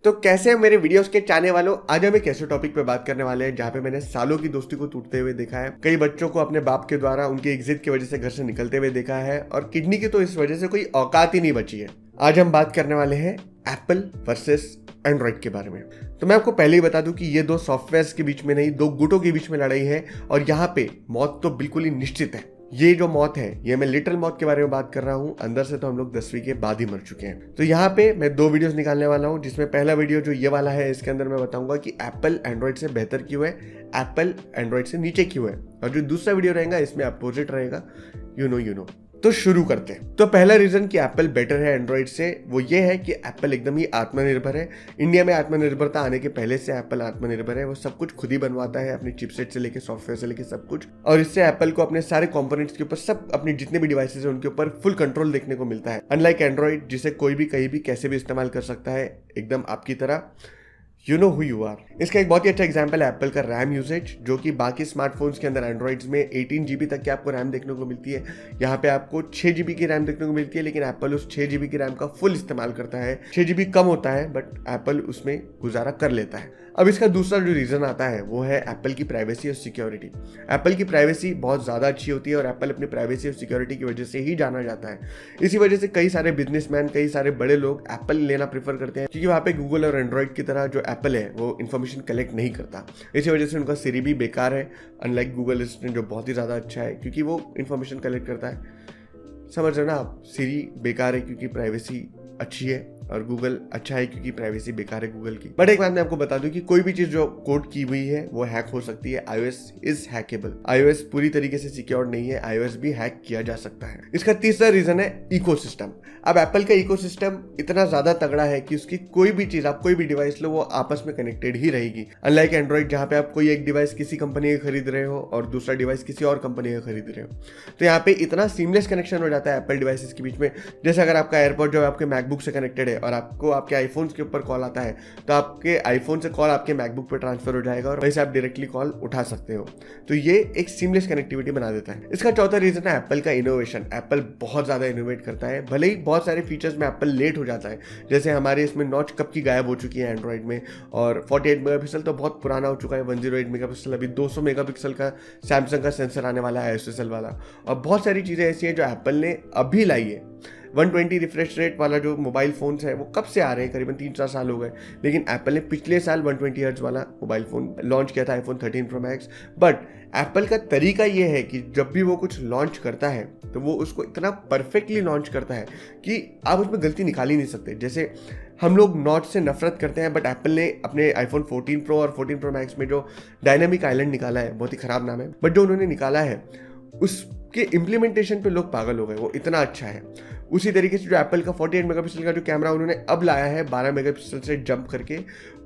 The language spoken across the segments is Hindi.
तो कैसे मेरे वीडियोस के चाहने वालों, आज हम एक ऐसे टॉपिक पे बात करने वाले हैं जहाँ पे मैंने सालों की दोस्ती को टूटते हुए देखा है। कई बच्चों को अपने बाप के द्वारा उनकी एग्जिट की वजह से घर से निकलते हुए देखा है और किडनी की तो इस वजह से कोई औकात ही नहीं बची है। आज हम बात करने वाले हैं एप्पल वर्सेस एंड्रॉइड के बारे में। तो मैं आपको पहले ही बता दूं कि ये दो सॉफ्टवेयर्स के बीच में नहीं, दो गुटों के बीच में लड़ाई है और यहाँ पे मौत तो बिल्कुल ही निश्चित है। ये जो मौत है, ये मैं लिटिल मौत के बारे में बात कर रहा हूँ। अंदर से तो हम लोग 10वीं के बाद ही मर चुके हैं। तो यहाँ पे मैं 2 वीडियोस निकालने वाला हूँ, जिसमें पहला वीडियो जो ये वाला है, इसके अंदर मैं बताऊंगा कि एप्पल एंड्रॉइड से बेहतर क्यों है, एप्पल एंड्रॉइड से नीचे क्यों है, और जो दूसरा वीडियो रहेगा इसमें अपोजिट रहेगा। You know. तो शुरू करते हैं। तो पहला रीजन कि एप्पल बेटर है एंड्रॉइड से, वो ये है कि एप्पल एकदम ही आत्मनिर्भर है। इंडिया में आत्मनिर्भरता आने के पहले से एप्पल आत्मनिर्भर है। वो सब कुछ खुद ही बनवाता है, अपनी चिपसेट से लेके सॉफ्टवेयर से लेके सब कुछ, और इससे एप्पल को अपने सारे कंपोनेंट्स के ऊपर, सब अपने जितने भी डिवाइसेस हैं उनके ऊपर फुल कंट्रोल देखने को मिलता है। अनलाइक एंड्रॉइड, जिसे कोई भी कहीं भी कैसे भी इस्तेमाल कर सकता है, एकदम आपकी तरह। You know who you are. इसका एक बहुत ही अच्छा एग्जांपल है एप्पल का रैम यूसेज, जो कि बाकी स्मार्टफोन्स के अंदर एंड्रॉइड्स में 18 GB तक की आपको रैम देखने को मिलती है। यहाँ पे आपको 6 GB की रैम देखने को मिलती है, लेकिन एप्पल उस 6 GB की रैम का फुल इस्तेमाल करता है। 6 GB कम होता है बट एप्पल उसमें गुजारा कर लेता है। अब इसका दूसरा जो रीजन आता है वो है एप्पल की प्राइवेसी और सिक्योरिटी। एप्पल की प्राइवेसी बहुत ज़्यादा अच्छी होती है और एप्पल अपनी प्राइवेसी और सिक्योरिटी की वजह से ही जाना जाता है। इसी वजह से कई सारे बिजनेसमैन, कई सारे बड़े लोग एप्पल लेना प्रेफर करते हैं, क्योंकि वहाँ पे गूगल और एंड्रॉइड की तरह जो एप्पल है वो इन्फॉर्मेशन कलेक्ट नहीं करता। इसी वजह से उनका सिरी भी बेकार है, अनलाइक गूगल असिस्टेंट जो बहुत ही ज़्यादा अच्छा है क्योंकि वो इन्फॉर्मेशन कलेक्ट करता है। समझ रहे हो ना आप, सिरी बेकार है क्योंकि प्राइवेसी अच्छी है, और गूगल अच्छा है क्योंकि प्राइवेसी बेकार है गूगल की। बट एक बात मैं आपको बता दूं कि कोई भी चीज जो कोड की हुई है वो हैक हो सकती है। iOS is hackable. iOS पूरी तरीके से सिक्योर नहीं है, iOS भी हैक किया जा सकता है। इसका तीसरा रीजन है इकोसिस्टम। अब एप्पल का इकोसिस्टम इतना ज्यादा तगड़ा है कि उसकी कोई भी चीज, आप कोई भी डिवाइस लो, वो आपस में कनेक्टेड ही रहेगी। अनलाइक एंड्रॉइड, जहां पे आप कोई एक डिवाइस किसी कंपनी का खरीद रहे हो और दूसरा डिवाइस किसी और कंपनी का खरीद रहे हो, तो यहाँ पे इतना सीमलेस कनेक्शन हो जाता है एप्पल डिवाइसेस के बीच में। जैसे अगर आपका एयरपॉड जो आपके मैकबुक से कनेक्टेड है और आपको आपके आईफोन के ऊपर कॉल आता है, तो आपके आईफोन से कॉल आपके मैकबुक पे ट्रांसफर हो जाएगा और वहीं से आप डायरेक्टली कॉल उठा सकते हो। तो ये एक सीमलेस कनेक्टिविटी बना देता है। इसका चौथा रीजन है एप्पल का इनोवेशन। एप्पल बहुत ज्यादा इनोवेट करता है, भले ही बहुत सारे फीचर्स में एप्पल लेट हो जाता है। जैसे हमारे इसमें नॉच कब की गायब हो चुकी है एंड्रॉइड में, और 48 मेगापिक्सल तो बहुत पुराना हो चुका है। 108 मेगापिक्सल, अभी 200 मेगापिक्सल का सैमसंग का सेंसर आने वाला है, SSL वाला, और बहुत सारी चीजें ऐसी हैं जो एप्पल ने अभी लाई है। 120 रिफ्रेश रेट वाला जो मोबाइल फोन्स है वो कब से आ रहे हैं, करीबन 3-4 साल हो गए, लेकिन एप्पल ने पिछले साल 120 हर्ट्ज वाला मोबाइल फोन लॉन्च किया था, iPhone 13 pro max. But Apple का तरीका ये है कि जब भी वो कुछ लॉन्च करता है तो वो उसको इतना परफेक्टली लॉन्च करता है कि आप उसमें गलती निकाल ही नहीं सकते। जैसे हम लोग नॉच से नफरत करते हैं, बट एप्पल ने अपने आईफोन 14 प्रो और 14 प्रो मैक्स में जो डायनामिक आइलैंड निकाला है, बहुत ही खराब नाम है, बट जो उन्होंने निकाला है उसके इम्प्लीमेंटेशन पे लोग पागल हो गए, वो इतना अच्छा है। उसी तरीके से जो एप्पल का 48 मेगापिक्सल का जो कैमरा उन्होंने अब लाया है 12 मेगापिक्सल से जंप करके,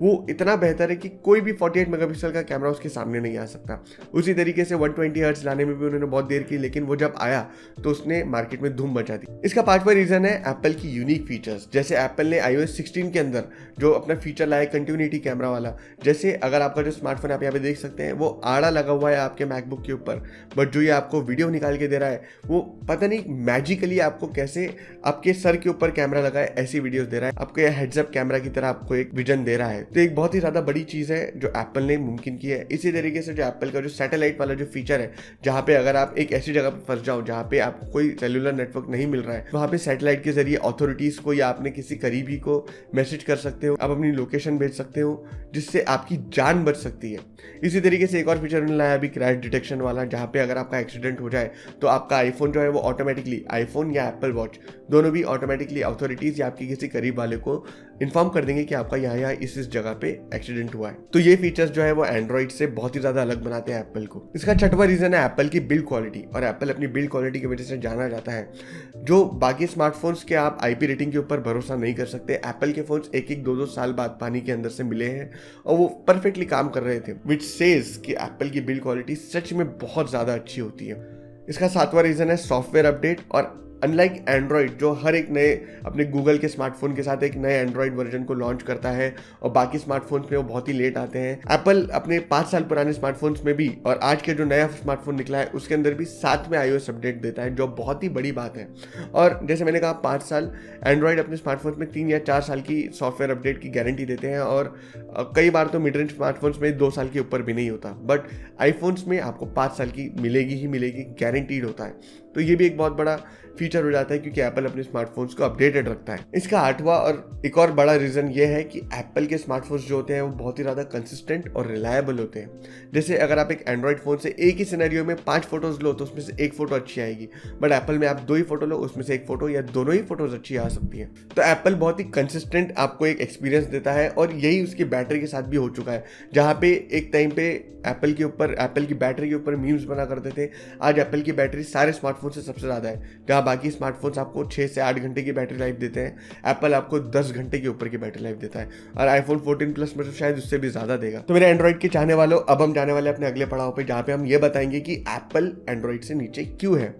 वो इतना बेहतर है कि कोई भी 48 मेगापिक्सल का कैमरा उसके सामने नहीं आ सकता। उसी तरीके से 120 हर्ट्ज लाने में भी उन्होंने बहुत देर की, लेकिन वो जब आया तो उसने मार्केट में धूम मचा दी। इसका पांचवा रीजन है एप्पल की यूनिक फीचर्स। जैसे एप्पल ने iOS 16 के अंदर जो अपना फीचर लाया कंटिन्यूटी कैमरा वाला, जैसे अगर आपका जो स्मार्टफोन आप यहाँ पे देख सकते हैं वो आड़ा लगा हुआ है आपके मैकबुक के ऊपर, बट जो ये आपको वीडियो निकाल के दे रहा है वो पता नहीं मैजिकली आपको कैसे आपके सर के ऊपर कैमरा लगा है ऐसी वीडियोस दे रहा है, आपको हेड्स अप कैमरा की तरह आपको एक विजन दे रहा है। तो एक बहुत ही ज्यादा बड़ी चीज है जो एप्पल ने मुमकिन की है। इसी तरीके से जो एप्पल का जो सैटेलाइट वाला जो फीचर है, जहां पे अगर आप एक ऐसी जगह पर फंस जाओ जहां पे आपको कोई सेल्यूलर नेटवर्क नहीं मिल रहा है, वहां पे सैटेलाइट के जरिए अथॉरिटीज को या आपने किसी करीबी को मैसेज कर सकते हो, आप अपनी लोकेशन भेज सकते हो, जिससे आपकी जान बच सकती है। इसी तरीके से एक और फीचर उन्होंने लाया अभी, क्रैश डिटेक्शन वाला, जहां पे अगर आपका एक्सीडेंट हो जाए तो आपका आईफोन जो है वो ऑटोमेटिकली, आईफोन या एप्पल वॉच दोनों भी ऑटोमेटिकली अथॉरिटीज या आपकी किसी करीब वाले को इन्फॉर्म कर देंगे कि आपका यहाँ इस जगह पे एक्सीडेंट हुआ है। तो ये फीचर्स जो है वो एंड्रॉइड से बहुत ही ज्यादा अलग बनाते हैं एप्पल को। इसका छठवां रीजन है एप्पल की बिल्ड क्वालिटी, और एप्पल अपनी बिल्ड क्वालिटी की वजह से जाना जाता है। जो बाकी स्मार्टफोन्स के आप IP रेटिंग के ऊपर भरोसा नहीं कर सकते, एप्पल के फोन्स 1-2 साल बाद पानी के अंदर से मिले हैं और वो परफेक्टली काम कर रहे थे, विच सेज कि एप्पल की बिल्ड क्वालिटी सच में बहुत ज्यादा अच्छी होती है। इसका सातवां रीजन है सॉफ्टवेयर अपडेट, और अनलाइक एंड्रॉइड जो हर एक नए अपने गूगल के स्मार्टफोन के साथ एक नए एंड्रॉइड वर्जन को लॉन्च करता है और बाकी स्मार्टफोन्स में वो बहुत ही लेट आते हैं, एप्पल अपने 5 साल पुराने स्मार्टफोन्स में भी और आज के जो नया स्मार्टफोन निकला है उसके अंदर भी साथ में iOS अपडेट देता है, जो बहुत ही बड़ी बात है। और जैसे मैंने कहा 5 साल, एंड्रॉइड अपने स्मार्टफोन्स में 3 या 4 साल की सॉफ्टवेयर अपडेट की गारंटी देते हैं और कई बार तो मिड रेंज स्मार्टफोन्स में 2 साल के ऊपर भी नहीं होता, बट आईफोन्स में आपको 5 साल की मिलेगी ही मिलेगी, गारंटीड होता है। तो ये भी एक बहुत बड़ा फीचर हो जाता है क्योंकि एप्पल अपने स्मार्टफोन्स को अपडेटेड रखता है। इसका 8वां और एक और बड़ा रीजन ये है कि एप्पल के स्मार्टफोन्स जो होते हैं वो बहुत ही ज़्यादा कंसिस्टेंट और रिलायबल होते हैं। जैसे अगर आप एक एंड्रॉइड फ़ोन से एक ही सिनेरियो में 5 फोटोज़ लो तो उसमें से एक फ़ोटो अच्छी आएगी, बट एप्पल में आप 2 ही फोटो लो, उसमें से एक फ़ोटो या दोनों ही फोटोज़ अच्छी आ सकती हैं। तो एप्पल बहुत ही कंसिस्टेंट आपको एक एक्सपीरियंस देता है और यही उसकी बैटरी के साथ भी हो चुका है। जहाँ पे एक टाइम पे एप्पल की बैटरी के ऊपर मीम्स बना करते थे, आज एप्पल की बैटरी सारे स्मार्टफोन से सबसे ज़्यादा है। जहाँ बाकी स्मार्टफोन्स आपको 6 से 8 घंटे की बैटरी लाइफ देते हैं, एप्पल आपको 10 घंटे के ऊपर की बैटरी लाइफ देता है और आईफोन 14 प्लस में तो शायद उससे भी ज़्यादा देगा। तो मेरे एंड्रॉइड के चाहने वालों, अब हम जाने वाले अपने अगले पड़ाव पे, जहाँ पे हम ये बताएंगे कि एप्पल एंड्रॉइड से नीचे क्यों है।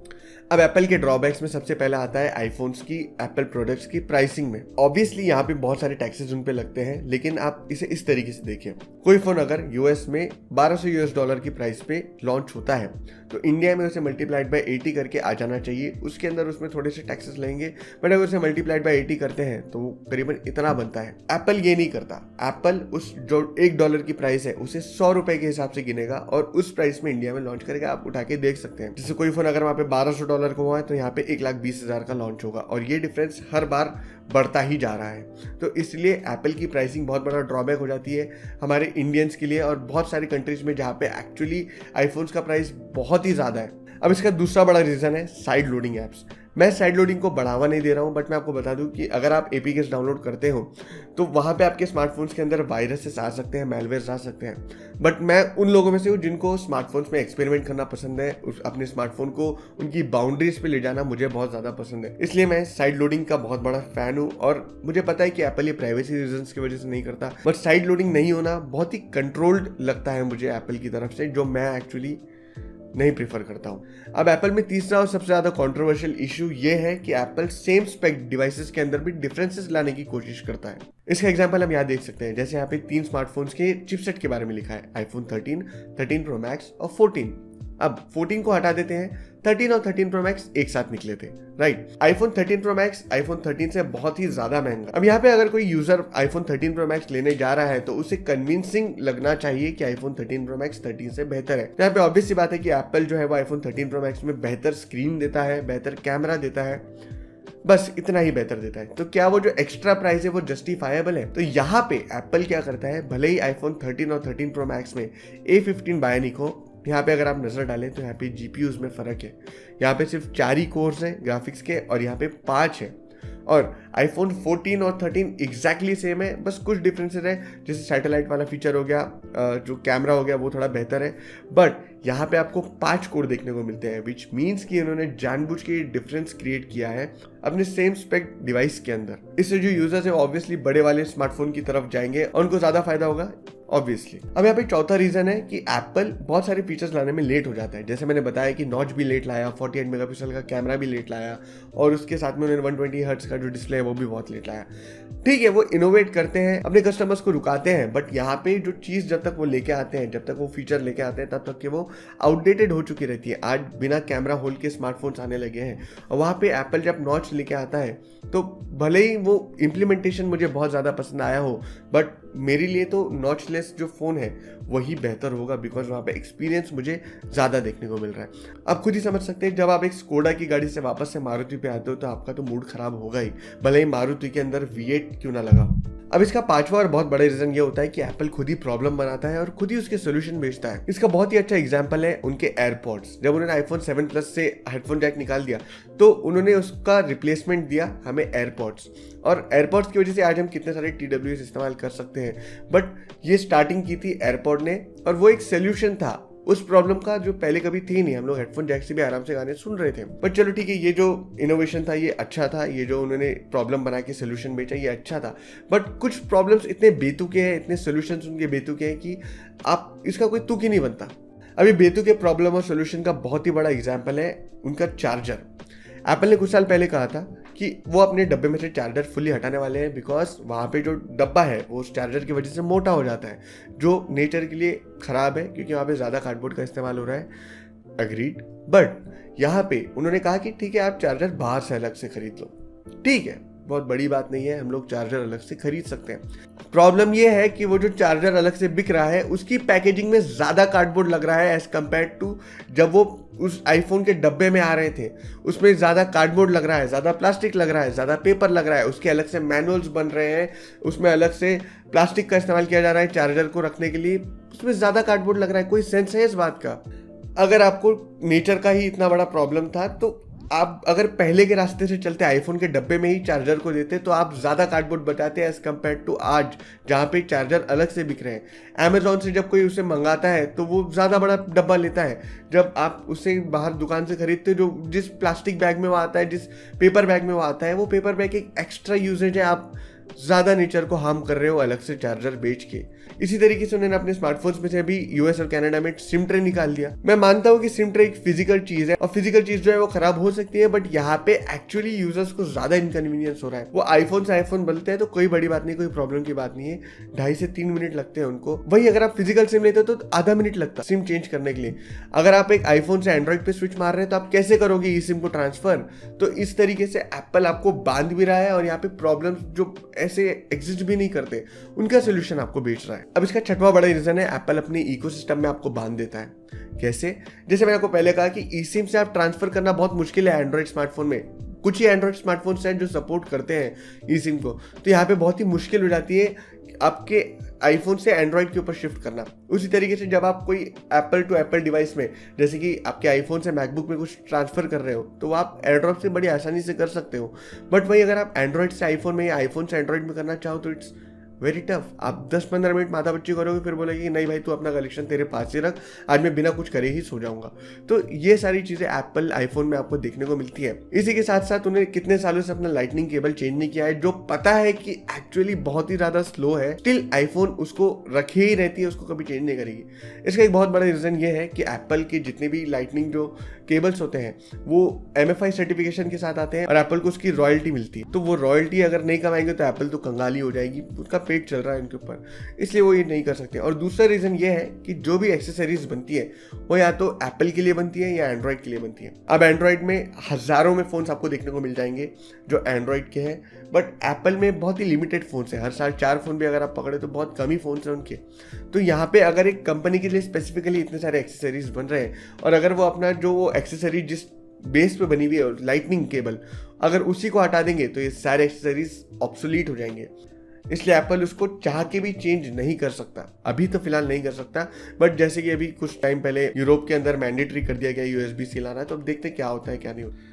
अब एप्पल के ड्रॉबैक्स में सबसे पहला आता है आईफोन्स की, एप्पल प्रोडक्ट्स की प्राइसिंग में। ऑब्वियसली यहाँ पे बहुत सारे टैक्सेस उन पे लगते हैं, लेकिन आप इसे इस तरीके से देखिए, कोई फोन अगर यूएस में $1200 की प्राइस पे लॉन्च होता है तो इंडिया में उसे मल्टीप्लाइड बाय 80 करके आ जाना चाहिए। उसके अंदर उसमें थोड़े से टैक्सेस लगेंगे, बट अगर उसे मल्टीप्लाइड बाय 80 करते हैं तो वो करीबन इतना बनता है। एप्पल ये नहीं करता, एप्पल उस जो $1 की प्राइस है उसे 100 रुपए के हिसाब से गिनेगा और उस प्राइस में इंडिया में लॉन्च करेगा। आप उठा के देख सकते हैं, जैसे कोई फोन अगर वहाँ पे $1200 का हुआ है तो यहाँ पे 1,20,000 का लॉन्च होगा और ये डिफरेंस हर बार बढ़ता ही जा रहा है। तो इसलिए एप्पल की प्राइसिंग बहुत बड़ा ड्रॉबैक हो जाती है हमारे इंडियंस के लिए और बहुत सारी कंट्रीज में जहाँ पे एक्चुअली आईफोन्स का प्राइस बहुत ही ज़्यादा है। अब इसका दूसरा बड़ा रीज़न है साइड लोडिंग ऐप्स। मैं साइड लोडिंग को बढ़ावा नहीं दे रहा हूँ, बट मैं आपको बता दूं कि अगर आप एपीकेस डाउनलोड करते हो तो वहाँ पे आपके स्मार्टफोन्स के अंदर वायरसेस आ सकते हैं, मेलवेयर्स आ सकते हैं। बट मैं उन लोगों में से हूँ जिनको स्मार्टफोन्स में एक्सपेरिमेंट करना पसंद है, अपने स्मार्टफोन को उनकी बाउंड्रीज पे ले जाना मुझे बहुत ज़्यादा पसंद है। इसलिए मैं साइड लोडिंग का बहुत बड़ा फैन हूँ और मुझे पता है कि एप्पल ये प्राइवेसी रीजंस की वजह से नहीं करता, बट साइड लोडिंग नहीं होना बहुत ही कंट्रोल्ड लगता है मुझे एप्पल की तरफ से, जो मैं एक्चुअली नहीं प्रीफर करता हूं। अब एप्पल में तीसरा और सबसे ज्यादा कंट्रोवर्शियल इशू ये है कि एप्पल सेम स्पेक डिवाइसेस के अंदर भी डिफरेंसेस लाने की कोशिश करता है। इसका एग्जांपल हम यहाँ देख सकते हैं, जैसे यहाँ पे 3 स्मार्टफोन्स के चिपसेट के बारे में लिखा है, आईफोन 13, 13 प्रो मैक्स और 14। अब 14 को हटा देते हैं, 13 और 13 प्रो मैक्स एक साथ निकले थे, right. IPhone 13 pro max iPhone 13 से बहुत ही ज्यादा महंगा। अब यहाँ पे अगर कोई यूजर आईफोन 13 प्रो मैक्स लेने जा रहा है तो उसे कन्विंसिंग लगना चाहिए कि आईफोन 13 प्रो मैक्स 13 से बेहतर है। यहाँ पे ऑब्वियस सी बात है कि एप्पल जो है वो आईफोन 13 प्रो मैक्स में बेहतर स्क्रीन देता है, बेहतर कैमरा देता है, बस इतना ही बेहतर देता है। तो क्या वो जो एक्स्ट्रा प्राइस है वो जस्टिफाइबल है? तो यहाँ पे एप्पल क्या करता है, भले ही आईफोन 13 और 13 प्रो मैक्स में A15 बायोनिक हो, यहाँ पे अगर आप नजर डालें तो यहाँ पे जीपीयूज में फर्क है। यहाँ पे सिर्फ 4 ही कोर्स हैं ग्राफिक्स के और यहाँ पे 5 है। और आईफोन 14 और 13 एग्जैक्टली सेम है, बस कुछ डिफरेंसेस है, जैसे सैटेलाइट वाला फीचर हो गया, जो कैमरा हो गया वो थोड़ा बेहतर है, बट यहाँ पे आपको 5 कोर देखने को मिलते हैं, विच मीन्स कि उन्होंने जानबूझ के डिफरेंस क्रिएट किया है अपने सेम स्पेक डिवाइस के अंदर। इससे जो यूजर्स है ऑब्वियसली बड़े वाले स्मार्टफोन की तरफ जाएंगे और उनको ज्यादा फायदा होगा ऑब्वियसली। अब यहाँ पे चौथा रीजन है कि एप्पल बहुत सारे फीचर्स लाने में लेट हो जाता है। जैसे मैंने बताया कि नॉच भी लेट लाया, 48 मेगापिक्सल का कैमरा भी लेट लाया और उसके साथ में उन्होंने 120 हर्ट्ज का जो डिस्प्ले है वो भी बहुत लेट लाया। ठीक है, वो इनोवेट करते हैं, अपने कस्टमर्स को रुकाते हैं, बट यहाँ पे जो चीज़ जब तक वो लेके आते हैं, जब तक वो फीचर लेके आते हैं, तब तक कि वो आउटडेटेड हो चुकी रहती है। आज बिना कैमरा होल के स्मार्टफोन्स आने लगे हैं और वहाँ पे एप्पल जब नॉच लेके आता है तो भले ही वो इम्प्लीमेंटेशन मुझे बहुत ज़्यादा पसंद आया हो, बट मेरे लिए तो नॉचलेस जो फ़ोन है वही बेहतर होगा, बिकॉज वहाँ पे एक्सपीरियंस मुझे ज़्यादा देखने को मिल रहा है। आप खुद ही समझ सकते हैं, जब आप एक स्कोडा की गाड़ी से वापस से मारुति पे आते हो तो आपका तो मूड खराब होगा ही, भले ही मारुति के अंदर V8 क्यों ना लगा हो। अब इसका 5वां और बहुत बड़ा रीजन ये होता है कि एप्पल खुद ही प्रॉब्लम बनाता है और खुद ही उसके सोल्यूशन बेचता है। इसका बहुत ही अच्छा एग्जांपल है उनके एयरपॉड्स। जब उन्होंने आईफोन 7 प्लस से हेडफोन जैक निकाल दिया तो उन्होंने उसका रिप्लेसमेंट दिया हमें एयरपॉड्स, और एयरपॉड्स की वजह से आज हम कितने सारे TWS इस्तेमाल कर सकते हैं। बट ये स्टार्टिंग की थी एयरपॉड ने और वो एक सोल्यूशन था उस प्रॉब्लम का जो पहले कभी थी नहीं। हम लोग हेडफोन जैक से भी आराम से गाने सुन रहे थे। बट चलो ठीक है, ये जो इनोवेशन था ये अच्छा था, ये जो उन्होंने प्रॉब्लम बना के सोल्यूशन बेचा ये अच्छा था। बट कुछ प्रॉब्लम्स इतने बेतुके हैं, इतने सोल्यूशंस उनके बेतुके हैं कि आप इसका कोई तुक ही नहीं बनता। अभी बेतुके प्रॉब्लम और सोल्यूशन का बहुत ही बड़ा एग्जाम्पल है उनका चार्जर। एप्पल ने कुछ साल पहले कहा था कि वो अपने डब्बे में से चार्जर फुल्ली हटाने वाले हैं, बिकॉज वहाँ पे जो डब्बा है वो उस चार्जर की वजह से मोटा हो जाता है, जो नेचर के लिए ख़राब है क्योंकि वहाँ पे ज़्यादा कार्डबोर्ड का इस्तेमाल हो रहा है। अग्रीड। बट यहाँ पे उन्होंने कहा कि ठीक है, आप चार्जर बाहर से अलग से खरीद लो, ठीक है, बहुत बड़ी बात नहीं है, हम लोग चार्जर अलग से खरीद सकते हैं। प्रॉब्लम ये है कि वो जो चार्जर अलग से बिक रहा है उसकी पैकेजिंग में ज़्यादा कार्डबोर्ड लग रहा है एज कम्पेयर टू जब वो उस आईफोन के डब्बे में आ रहे थे। उसमें ज़्यादा कार्डबोर्ड लग रहा है, ज़्यादा प्लास्टिक लग रहा है, ज़्यादा पेपर लग रहा है, उसके अलग से मैनुअल्स बन रहे हैं, उसमें अलग से प्लास्टिक का इस्तेमाल किया जा रहा है चार्जर को रखने के लिए, उसमें ज़्यादा कार्डबोर्ड लग रहा है। कोई सेंस है इस बात का? अगर आपको नेचर का ही इतना बड़ा प्रॉब्लम था तो आप अगर पहले के रास्ते से चलते आईफोन के डब्बे में ही चार्जर को देते तो आप ज़्यादा कार्डबोर्ड बचाते एज कम्पेयर टू आज जहाँ पे चार्जर अलग से बिक रहे हैं। अमेजोन से जब कोई उसे मंगाता है तो वो ज़्यादा बड़ा डब्बा लेता है, जब आप उसे बाहर दुकान से खरीदते जो जिस प्लास्टिक बैग में वो आता है, जिस पेपर बैग में वो आता है, वो पेपर बैग एक एक्स्ट्रा यूजेज है, आप ज़्यादा नेचर को हार्म कर रहे हो अलग से चार्जर बेच के। इसी तरीके से उन्होंने अपने स्मार्टफोन्स में से अभी यूएस और कनाडा में सिम ट्रे निकाल दिया। मैं मानता हूँ कि सिम ट्रे एक फिजिकल चीज़ है और फिजिकल चीज़ जो है वो खराब हो सकती है, बट यहाँ पे एक्चुअली यूजर्स को ज़्यादा इनकन्वीनियंस हो रहा है। वो आईफोन से आईफोन बनते हैं तो कोई बड़ी बात नहीं, कोई प्रॉब्लम की बात नहीं है, 2.5 से 3 मिनट लगते हैं उनको। वही अगर आप फिजिकल सिम लेते हो तो आधा मिनट लगता सिम चेंज करने के लिए। अगर आप एक आईफोन से एंड्रॉइड पे स्विच मार रहे हैं तो आप कैसे करोगे ई सिम को ट्रांसफर? तो इस तरीके से एप्पल आपको बांध भी रहा है और यहाँ पे प्रॉब्लम जो ऐसे एग्जिस्ट भी नहीं करते उनका सोल्यूशन आपको बेच रहा है। अब इसका छठवां बड़ा रीजन है, एप्पल अपने इकोसिस्टम में आपको बांध देता है। कैसे? जैसे मैंने आपको पहले कहा कि ई सिम से आप ट्रांसफर करना बहुत मुश्किल है एंड्रॉइड स्मार्टफोन में। कुछ ही एंड्रॉइड स्मार्टफोन्स हैं जो सपोर्ट करते हैं ई सिम को, तो यहाँ पे बहुत ही मुश्किल हो जाती है आपके आईफोन से एंड्रॉइड के ऊपर शिफ्ट करना। उसी तरीके से जब आप कोई एप्पल टू एप्पल डिवाइस में, जैसे कि आपके आईफोन से मैकबुक में कुछ ट्रांसफर कर रहे हो, तो वो आप एयरड्रॉप से बड़ी आसानी से कर सकते हो। बट वही अगर आप एंड्रॉइड से आईफोन में या आईफोन से एंड्रॉइड में करना चाहो तो इट्स वेरी टफ। आप 10-15 मिनट माथा बच्ची करोगे, फिर बोलेगी कि नहीं भाई तू अपना कलेक्शन तेरे पास ही रख, आज मैं बिना कुछ करे ही सो जाऊंगा। तो ये सारी चीज़ें एप्पल आईफोन में आपको देखने को मिलती है। इसी के साथ साथ उन्हें कितने सालों से अपना लाइटनिंग केबल चेंज नहीं किया है, जो पता है कि एक्चुअली बहुत ही ज़्यादा स्लो है, स्टिल आईफोन उसको रखे ही रहती है, उसको कभी चेंज नहीं करेगी। इसका एक बहुत बड़ा रीज़न ये है कि एप्पल के जितने भी लाइटनिंग जो केबल्स होते हैं वो MFI सर्टिफिकेशन के साथ आते हैं और एप्पल को उसकी रॉयल्टी मिलती है। तो वो रॉयल्टी अगर नहीं कमाएंगे तो एप्पल तो कंगाली हो जाएगी, उनका पेट चल रहा है इनके ऊपर, इसलिए वो ये नहीं कर सकते। और दूसरा रीज़न ये है कि जो भी एक्सेसरीज बनती है वो या तो एप्पल के लिए बनती है या एंड्रॉइड के लिए बनती है। अब एंड्रॉइड में हज़ारों में फ़ोन्स आपको देखने को मिल जाएंगे जो एंड्रॉइड के हैं, बट एप्पल में बहुत ही लिमिटेड फ़ोन्स हैं। हर साल 4 फ़ोन भी अगर आप पकड़े तो बहुत कम ही फ़ोन्स हैं उनके। तो यहाँ पे अगर एक कंपनी के लिए स्पेसिफिकली इतने सारे एक्सेसरीज बन रहे हैं और अगर वो अपना जो वो एक्सेसरी जिस बेस पे बनी हुई है लाइटनिंग केबल, अगर उसी को हटा देंगे तो ये सारे एक्सेसरीज ऑब्सोलीट हो जाएंगे। इसलिए एप्पल उसको चाह के भी चेंज नहीं कर सकता, अभी तो फिलहाल नहीं कर सकता। बट जैसे कि अभी कुछ टाइम पहले यूरोप के अंदर मैंडेटरी कर दिया गया USB-C लाना, तो अब देखते क्या होता है क्या नहीं होता।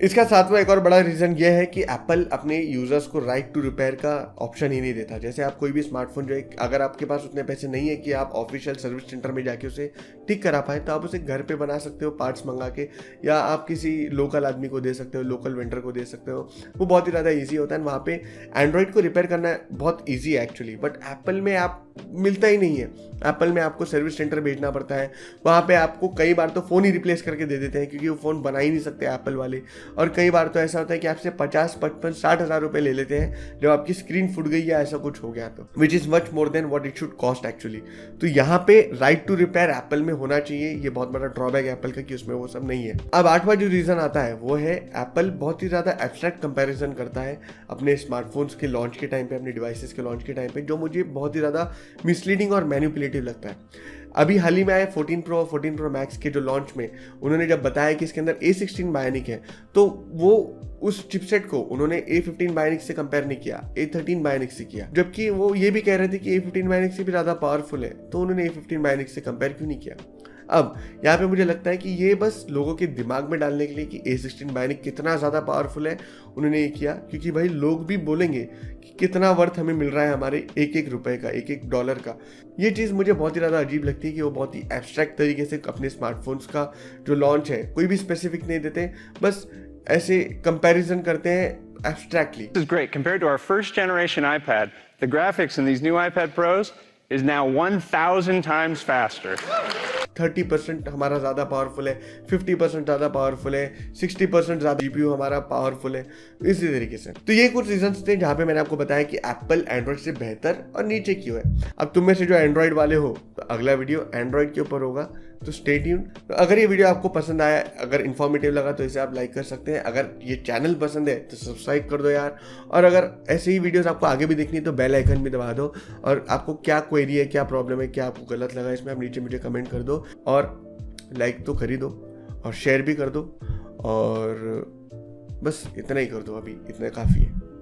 इसका साथवां एक और बड़ा रीज़न यह है कि एप्पल अपने यूज़र्स को राइट टू रिपेयर का ऑप्शन ही नहीं देता। जैसे आप कोई भी स्मार्टफोन जो है, अगर आपके पास उतने पैसे नहीं है कि आप ऑफिशियल सर्विस सेंटर में जाके उसे ठीक करा पाए, तो आप उसे घर पे बना सकते हो पार्ट्स मंगा के, या आप किसी लोकल आदमी को दे सकते हो, लोकल वेंडर को दे सकते हो। वो बहुत ही ज़्यादा ईजी होता है। वहाँ पे एंड्रॉइड को रिपेयर करना बहुत ईजी है एक्चुअली, बट एप्पल में आप मिलता ही नहीं है। एप्पल में आपको सर्विस सेंटर भेजना पड़ता है, वहाँ पे आपको कई बार तो फ़ोन ही रिप्लेस करके दे देते हैं क्योंकि वो फ़ोन बना ही नहीं सकते एप्पल वाले। और कई बार तो ऐसा होता है कि आपसे 50, 55, 60 हज़ार रुपये ले लेते हैं जब आपकी स्क्रीन फूट गई या ऐसा कुछ हो गया तो, which is much more than what it should cost actually. तो यहाँ पे राइट टू रिपेयर एप्पल में होना चाहिए। ये बहुत बड़ा ड्रॉबैक है एप्पल का कि उसमें वो सब नहीं है। अब 8वां जो रीज़न आता है वो है एप्पल बहुत ही ज़्यादा एब्स्ट्रैक्ट कंपेरिजन करता है अपने स्मार्टफोन्स के लॉन्च के टाइम पे, अपने डिवाइसेस के लॉन्च के टाइम पे, जो मुझे बहुत ही ज़्यादा मिसलीडिंग और मैनिपुलेटिव लगता है। अभी हाल ही में आए 14 Pro और 14 Pro Max के जो लॉन्च में उन्होंने जब बताया कि इसके अंदर A16 बायोनिक है, तो वो उस चिपसेट को उन्होंने A15 बायोनिक से कंपेयर नहीं किया, A13 बायोनिक से किया। जबकि वो ये भी कह रहे थे कि A15 बायोनिक से भी ज़्यादा पावरफुल है, तो उन्होंने A15 बायोनिक से कंपेयर क्यों नहीं किया? अब यहाँ पे मुझे लगता है कि ये बस लोगों के दिमाग में डालने के लिए कि A16 बायोनिक कितना ज़्यादा पावरफुल है, उन्होंने ये किया क्योंकि भाई लोग भी बोलेंगे कि कितना वर्थ हमें मिल रहा है हमारे एक रुपए का, एक डॉलर का। ये चीज़ मुझे बहुत ही ज़्यादा अजीब लगती है कि वो बहुत ही एब्स्ट्रैक्ट तरीके से अपने स्मार्टफोन्स का जो लॉन्च है कोई भी स्पेसिफिक नहीं देते, बस ऐसे कंपैरिजन करते हैं abstractly. This is great compared to our first generation iPad. The graphics in these new iPad Pros is now 1,000 times faster. 30% हमारा ज़्यादा पावरफुल है, 50% ज़्यादा पावरफुल है, 60% ज़्यादा जीपीयू हमारा पावरफुल है, इसी तरीके से। तो ये कुछ रीजंस थे जहाँ पे मैंने आपको बताया कि एप्पल एंड्रॉइड से बेहतर और नीचे क्यों है। अब तुम में से जो एंड्रॉइड वाले हो तो अगला वीडियो एंड्रॉइड के ऊपर होगा, तो स्टे ट्यून। तो अगर ये वीडियो आपको पसंद आया, अगर इन्फॉर्मेटिव लगा तो इसे आप लाइक कर सकते हैं। अगर ये चैनल पसंद है तो सब्सक्राइब कर दो यार। और अगर ऐसे ही वीडियोस आपको आगे भी देखनी है तो बेल आइकन भी दबा दो। और आपको क्या क्वेरी है, क्या प्रॉब्लम है, क्या आपको गलत लगा इसमें, आप नीचे मुझे कमेंट कर दो। और लाइक तो कर ही दो और शेयर भी कर दो। और बस इतना ही कर दो, अभी इतना काफ़ी है।